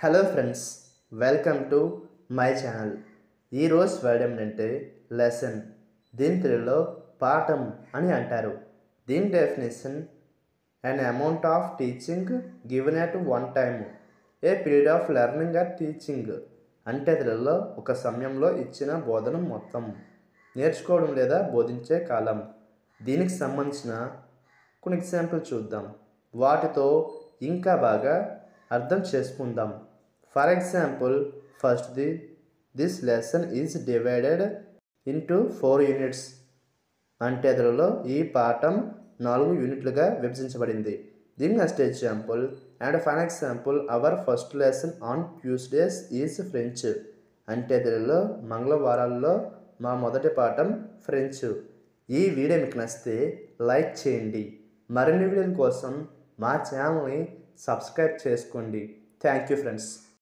Hello friends, welcome to my channel. ఈరోజు word ఏమిటంటే lesson. దీని తెలుగులో పాఠం అని అంటారు. దీని definition an amount of teaching given at one time, a period of learning or teaching. అంటే తెలుగులో ఒక సమయంలో ఇచ్చిన బోధన మొత్తం, నేర్చుకోవడం లేదా బోధించే కాలం. దీనికి సంబంధించిన కొన్ని ఎగ్జాంపుల్ చూద్దాం, వాటితో ఇంకా బాగా అర్థం చేసుకుందాం. For example, first this lesson is divided into 4 units. అంటే తెలుగులో ఈ పాఠం 4 యూనిట్లుగా విభజించబడింది. దీని next example and fine example, our first lesson on Tuesdays is French. అంటే తెలుగులో మంగళవారాల్లో మా మొదటి పాఠం ఫ్రెంచ్. ఈ వీడియో మీకు నచ్చితే లైక్ చేయండి. మరిన్ని వీడియోల కోసం మా ఛానల్ని సబ్స్క్రైబ్ చేసుకోండి. Thank you friends.